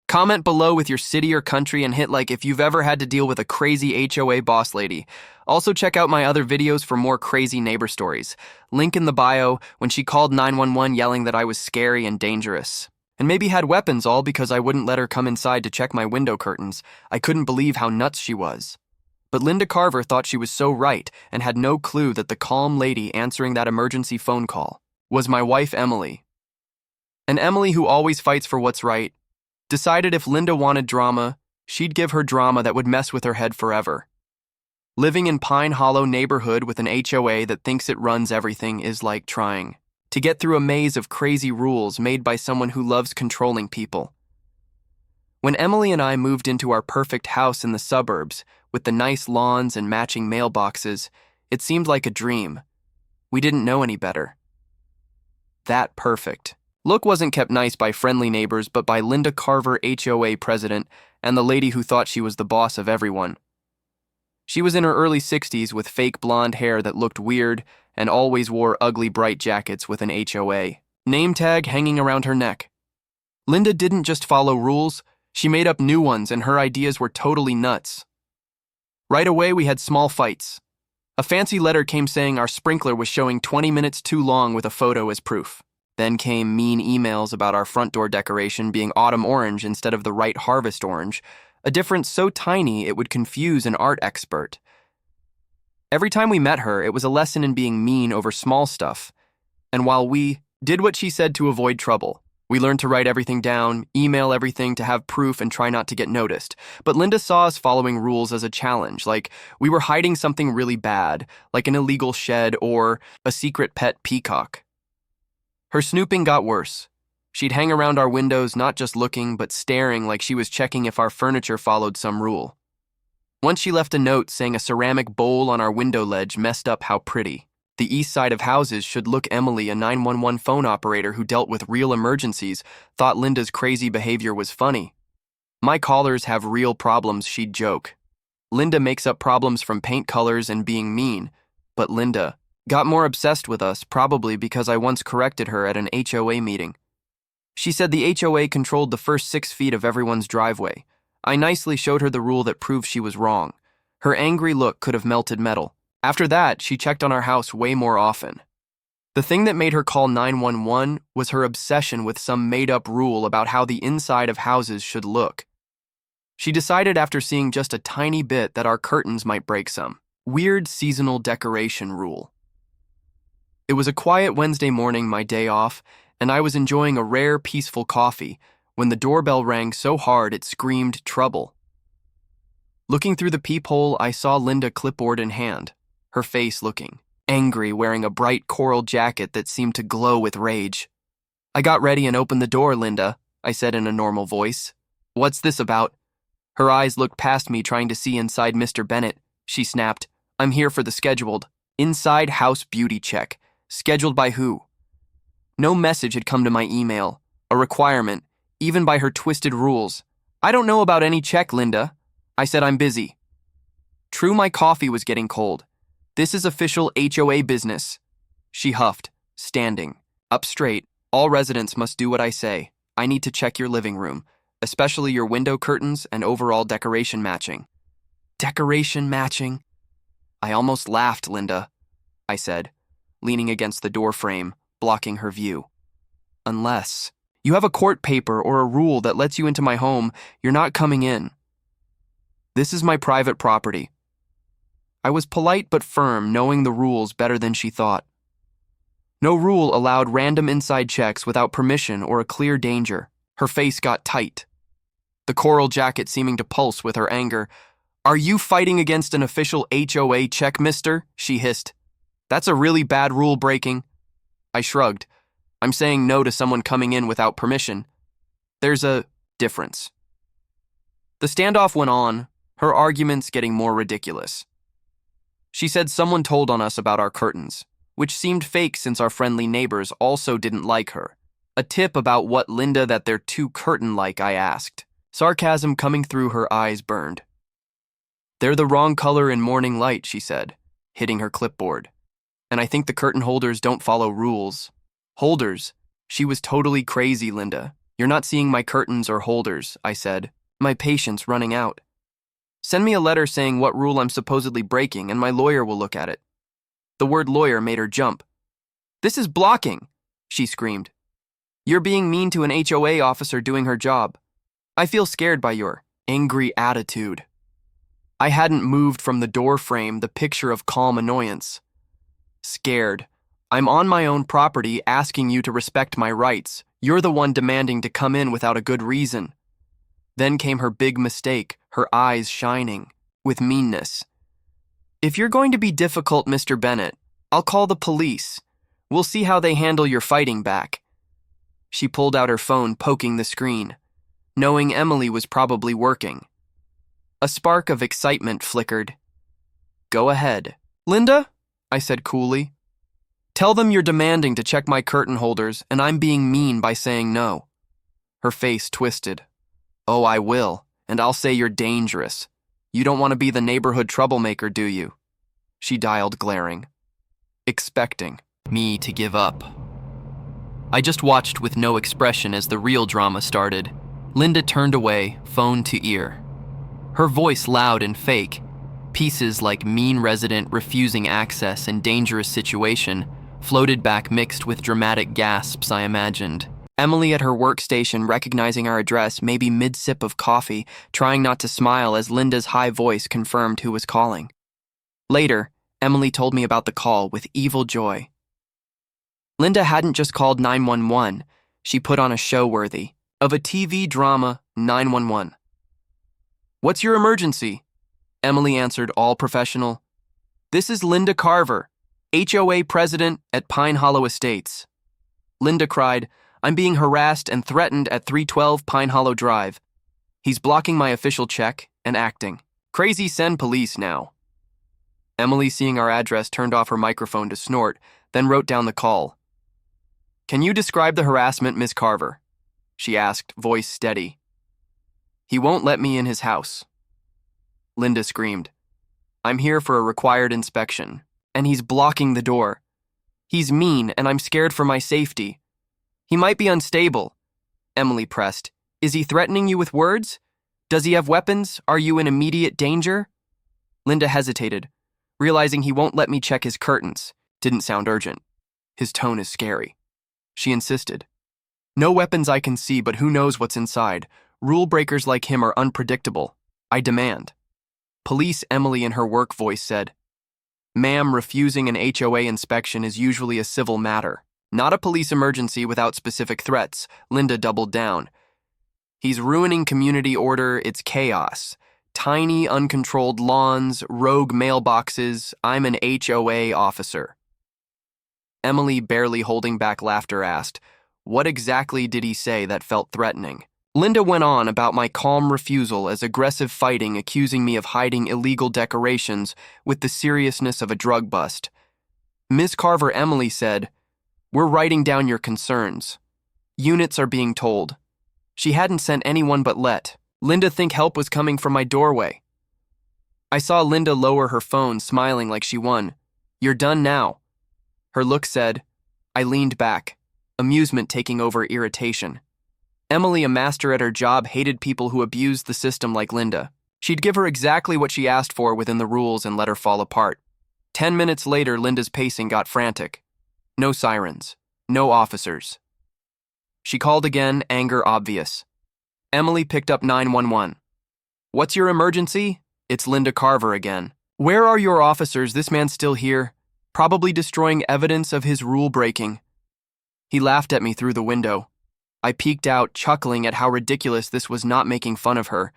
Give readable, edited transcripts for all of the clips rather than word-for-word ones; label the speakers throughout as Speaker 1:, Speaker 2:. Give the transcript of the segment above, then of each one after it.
Speaker 1: Comment below with your city or country and hit like if you've ever had to deal with a crazy HOA boss lady. Also check out my other videos for more crazy neighbor stories. Link in the bio when she called 911 yelling that I was scary and dangerous. And maybe had weapons, all because I wouldn't let her come inside to check my window curtains. I couldn't believe how nuts she was. But Linda Carver thought she was so right and had no clue that the calm lady answering that emergency phone call was my wife, Emily. And Emily, who always fights for what's right, decided if Linda wanted drama, she'd give her drama that would mess with her head forever. Living in Pine Hollow neighborhood with an HOA that thinks it runs everything is like trying to get through a maze of crazy rules made by someone who loves controlling people. When Emily and I moved into our perfect house in the suburbs, with the nice lawns and matching mailboxes, it seemed like a dream. We didn't know any better. That perfect. Look wasn't kept nice by friendly neighbors, but by Linda Carver, HOA president, and the lady who thought she was the boss of everyone. She was in her early 60s with fake blonde hair that looked weird and always wore ugly bright jackets with an HOA name tag hanging around her neck. Linda didn't just follow rules, she made up new ones, and her ideas were totally nuts. Right away, we had small fights. A fancy letter came saying our sprinkler was showing 20 minutes too long with a photo as proof. Then came mean emails about our front door decoration being autumn orange instead of the right harvest orange, a difference so tiny it would confuse an art expert. Every time we met her, it was a lesson in being mean over small stuff. And while we did what she said to avoid trouble, we learned to write everything down, email everything to have proof, and try not to get noticed. But Linda saw us following rules as a challenge, like we were hiding something really bad, like an illegal shed or a secret pet peacock. Her snooping got worse. She'd hang around our windows, not just looking, but staring like she was checking if our furniture followed some rule. Once she left a note saying a ceramic bowl on our window ledge messed up how pretty. The east side of houses should look. Emily, a 911 phone operator who dealt with real emergencies, thought Linda's crazy behavior was funny. My callers have real problems, she'd joke. Linda makes up problems from paint colors and being mean, but Linda got more obsessed with us, probably because I once corrected her at an HOA meeting. She said the HOA controlled the first 6 feet of everyone's driveway. I nicely showed her the rule that proved she was wrong. Her angry look could have melted metal. After that, she checked on our house way more often. The thing that made her call 911 was her obsession with some made-up rule about how the inside of houses should look. She decided after seeing just a tiny bit that our curtains might break some weird seasonal decoration rule. It was a quiet Wednesday morning, my day off, and I was enjoying a rare, peaceful coffee when the doorbell rang so hard it screamed trouble. Looking through the peephole, I saw Linda, clipboard in hand, her face looking angry, wearing a bright coral jacket that seemed to glow with rage. I got ready and opened the door. Linda, I said in a normal voice. What's this about? Her eyes looked past me, trying to see inside Mr. Bennett. She snapped, I'm here for the scheduled inside house beauty check. Scheduled by who? No message had come to my email, a requirement, even by her twisted rules. I don't know about any check, Linda. I said I'm busy. True, my coffee was getting cold. This is official HOA business. She huffed, standing up straight. All residents must do what I say. I need to check your living room, especially your window curtains and overall decoration matching. Decoration matching? I almost laughed, Linda, I said, leaning against the door frame, blocking her view. Unless you have a court paper or a rule that lets you into my home, you're not coming in. This is my private property. I was polite but firm, knowing the rules better than she thought. No rule allowed random inside checks without permission or a clear danger. Her face got tight, the coral jacket seeming to pulse with her anger. Are you fighting against an official HOA check, mister? She hissed. That's a really bad rule breaking. I shrugged. I'm saying no to someone coming in without permission. There's a difference. The standoff went on, her arguments getting more ridiculous. She said someone told on us about our curtains, which seemed fake since our friendly neighbors also didn't like her. A tip about what, Linda, that they're too curtain-like, I asked. Sarcasm coming through her eyes burned. They're the wrong color in morning light, she said, hitting her clipboard. And I think the curtain holders don't follow rules. Holders? She was totally crazy, Linda. You're not seeing my curtains or holders, I said, my patience running out. Send me a letter saying what rule I'm supposedly breaking and my lawyer will look at it. The word lawyer made her jump. This is blocking, she screamed. You're being mean to an HOA officer doing her job. I feel scared by your angry attitude. I hadn't moved from the door frame, the picture of calm annoyance. Scared. I'm on my own property asking you to respect my rights. You're the one demanding to come in without a good reason. Then came her big mistake, her eyes shining with meanness. If you're going to be difficult, Mr. Bennett, I'll call the police. We'll see how they handle your fighting back. She pulled out her phone, poking the screen, knowing Emily was probably working. A spark of excitement flickered. Go ahead. Linda, I said coolly. Tell them you're demanding to check my curtain holders and I'm being mean by saying no. Her face twisted. Oh, I will, and I'll say you're dangerous. You don't want to be the neighborhood troublemaker, do you? She dialed, glaring, expecting me to give up. I just watched with no expression as the real drama started. Linda turned away, phone to ear. Her voice loud and fake. Pieces like mean resident refusing access and dangerous situation floated back mixed with dramatic gasps I imagined. Emily at her workstation recognizing our address, maybe mid-sip of coffee, trying not to smile as Linda's high voice confirmed who was calling. Later, Emily told me about the call with evil joy. Linda hadn't just called 911, she put on a show worthy of a TV drama, 911. What's your emergency? Emily answered, all professional. This is Linda Carver, HOA president at Pine Hollow Estates. Linda cried, I'm being harassed and threatened at 312 Pine Hollow Drive. He's blocking my official check and acting. Crazy, send police now. Emily, seeing our address, turned off her microphone to snort, then wrote down the call. Can you describe the harassment, Miss Carver? She asked, voice steady. He won't let me in his house. Linda screamed. I'm here for a required inspection, and he's blocking the door. He's mean, and I'm scared for my safety. He might be unstable. Emily pressed. Is he threatening you with words? Does he have weapons? Are you in immediate danger? Linda hesitated, realizing he won't let me check his curtains. Didn't sound urgent. His tone is scary. She insisted. No weapons I can see, but who knows what's inside. Rule breakers like him are unpredictable. I demand. Police, Emily in her work voice said. Ma'am, refusing an HOA inspection is usually a civil matter. Not a police emergency without specific threats. Linda doubled down. He's ruining community order, it's chaos. Tiny, uncontrolled lawns, rogue mailboxes. I'm an HOA officer. Emily, barely holding back laughter, asked, what exactly did he say that felt threatening? Linda went on about my calm refusal as aggressive fighting, accusing me of hiding illegal decorations with the seriousness of a drug bust. Ms. Carver, Emily said, we're writing down your concerns. Units are being told. She hadn't sent anyone but let Linda think help was coming from my doorway. I saw Linda lower her phone, smiling like she won. You're done now. Her look said. I leaned back, amusement taking over irritation. Emily, a master at her job, hated people who abused the system like Linda. She'd give her exactly what she asked for within the rules and let her fall apart. 10 minutes later, Linda's pacing got frantic. No sirens. No officers. She called again, anger obvious. Emily picked up 911. What's your emergency? It's Linda Carver again. Where are your officers? This man's still here, probably destroying evidence of his rule breaking. He laughed at me through the window. I peeked out, chuckling at how ridiculous this was, not making fun of her.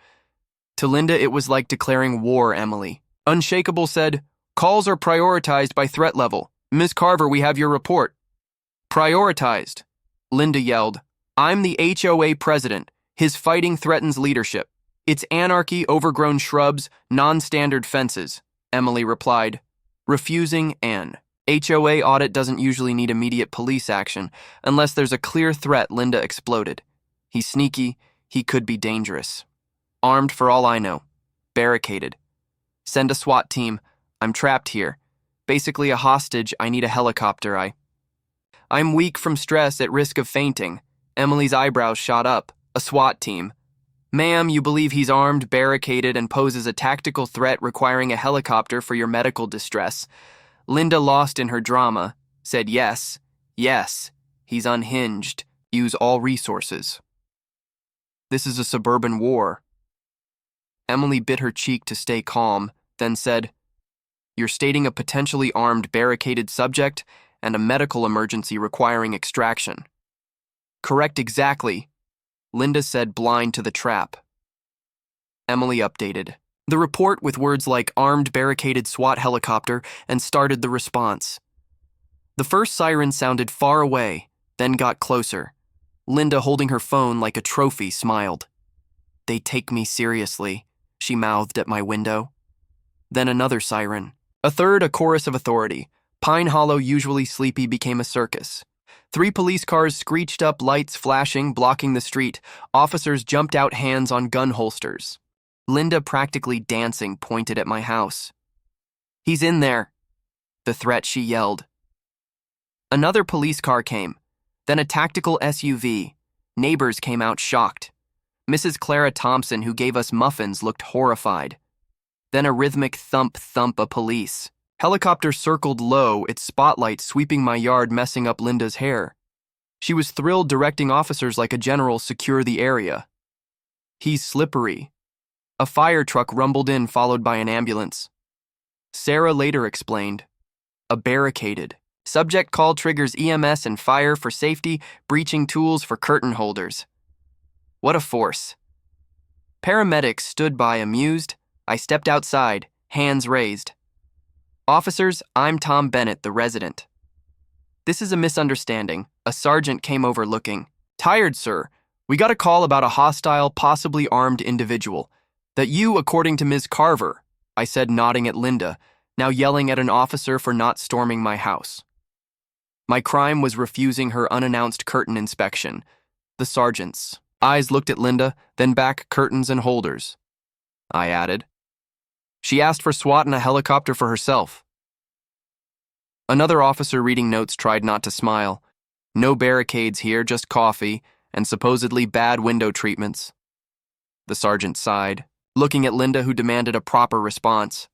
Speaker 1: To Linda, it was like declaring war, Emily. Unshakable said, calls are prioritized by threat level. Ms. Carver, we have your report. Prioritized. Linda yelled, I'm the HOA president. His fighting threatens leadership. It's anarchy, overgrown shrubs, non-standard fences, Emily replied, refusing an HOA audit doesn't usually need immediate police action unless there's a clear threat. Linda exploded. He's sneaky. He could be dangerous. Armed for all I know. Barricaded. Send a SWAT team. I'm trapped here. Basically a hostage. I need a helicopter. I'm weak from stress, at risk of fainting. Emily's eyebrows shot up. A SWAT team. Ma'am, you believe he's armed, barricaded, and poses a tactical threat requiring a helicopter for your medical distress. Linda, lost in her drama, said yes. Yes. He's unhinged. Use all resources. This is a suburban war. Emily bit her cheek to stay calm, then said, You're stating a potentially armed, barricaded subject and a medical emergency requiring extraction. Correct exactly, Linda said, blind to the trap. Emily updated the report with words like armed, barricaded SWAT helicopter and started the response. The first siren sounded far away, then got closer. Linda, holding her phone like a trophy, smiled. They take me seriously, she mouthed at my window. Then another siren. A third, a chorus of authority. Pine Hollow, usually sleepy, became a circus. 3 police cars screeched up, lights flashing, blocking the street. Officers jumped out, hands on gun holsters. Linda, practically dancing, pointed at my house. He's in there. The threat, she yelled. Another police car came. Then a tactical SUV. Neighbors came out shocked. Mrs. Clara Thompson, who gave us muffins, looked horrified. Then a rhythmic thump of police. Helicopter circled low, its spotlight sweeping my yard, messing up Linda's hair. She was thrilled, directing officers like a general secure the area. He's slippery. A fire truck rumbled in, followed by an ambulance. Sarah later explained. A barricaded. Subject call triggers EMS and fire for safety, breaching tools for curtain holders. What a force. Paramedics stood by, amused. I stepped outside, hands raised. Officers, I'm Tom Bennett, the resident. This is a misunderstanding. A sergeant came over looking. Tired, sir. We got a call about a hostile, possibly armed individual. That you, according to Ms. Carver, I said, nodding at Linda, now yelling at an officer for not storming my house. My crime was refusing her unannounced curtain inspection. The sergeant's eyes looked at Linda, then back, curtains and holders. I added. She asked for SWAT and a helicopter for herself. Another officer reading notes tried not to smile. No barricades here, just coffee and supposedly bad window treatments. The sergeant sighed, looking at Linda, who demanded a proper response.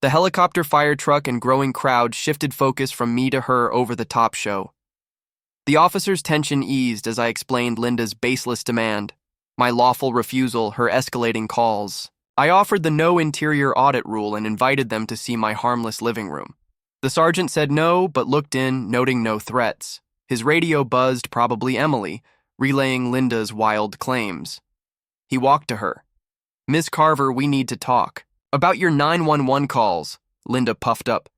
Speaker 1: The helicopter, fire truck, and growing crowd shifted focus from me to her over-the-top show. The officer's tension eased as I explained Linda's baseless demand, my lawful refusal, her escalating calls. I offered the no interior audit rule and invited them to see my harmless living room. The sergeant said no, but looked in, noting no threats. His radio buzzed, probably Emily, relaying Linda's wild claims. He walked to her. Ms. Carver, we need to talk. About your 911 calls, Linda puffed up.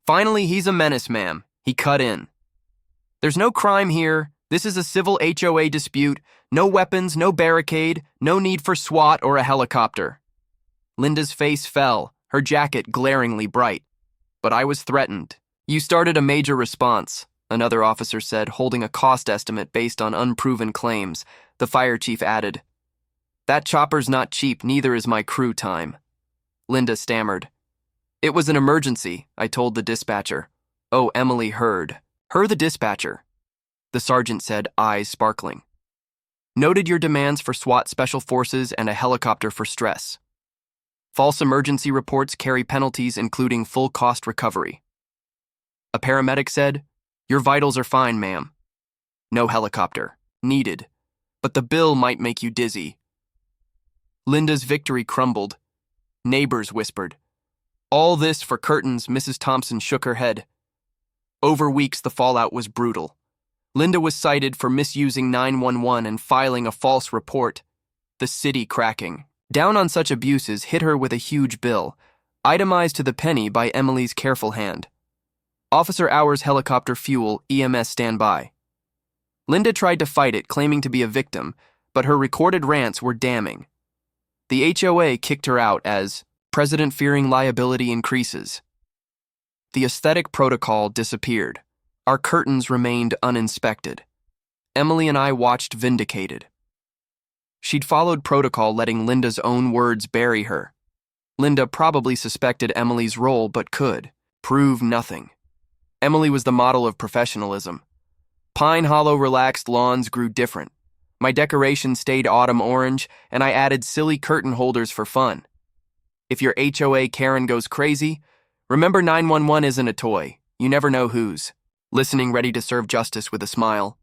Speaker 1: Finally, he's a menace, ma'am. He cut in. There's no crime here. This is a civil HOA dispute. No weapons, no barricade, no need for SWAT or a helicopter. Linda's face fell, her jacket glaringly bright. But I was threatened. You started a major response, another officer said, holding a cost estimate based on unproven claims. The fire chief added. That chopper's not cheap, neither is my crew time. Linda stammered. It was an emergency, I told the dispatcher. Oh, Emily heard. Her, the dispatcher. The sergeant said, eyes sparkling. Noted your demands for SWAT special forces and a helicopter for stress. False emergency reports carry penalties, including full cost recovery. A paramedic said, Your vitals are fine, ma'am. No helicopter. Needed. But the bill might make you dizzy. Linda's victory crumbled. Neighbors whispered. All this for curtains, Mrs. Thompson shook her head. Over weeks, the fallout was brutal. Linda was cited for misusing 911 and filing a false report. The city cracking. Down on such abuses hit her with a huge bill, itemized to the penny by Emily's careful hand. Officer hours, helicopter fuel, EMS standby. Linda tried to fight it, claiming to be a victim, but her recorded rants were damning. The HOA kicked her out as president fearing liability increases. The aesthetic protocol disappeared. Our curtains remained uninspected. Emily and I watched vindicated. She'd followed protocol, letting Linda's own words bury her. Linda probably suspected Emily's role but could prove nothing. Emily was the model of professionalism. Pine Hollow relaxed lawns grew different. My decorations stayed autumn orange, and I added silly curtain holders for fun. If your HOA Karen goes crazy, remember 911 isn't a toy. You never know whose. Listening, ready to serve justice with a smile.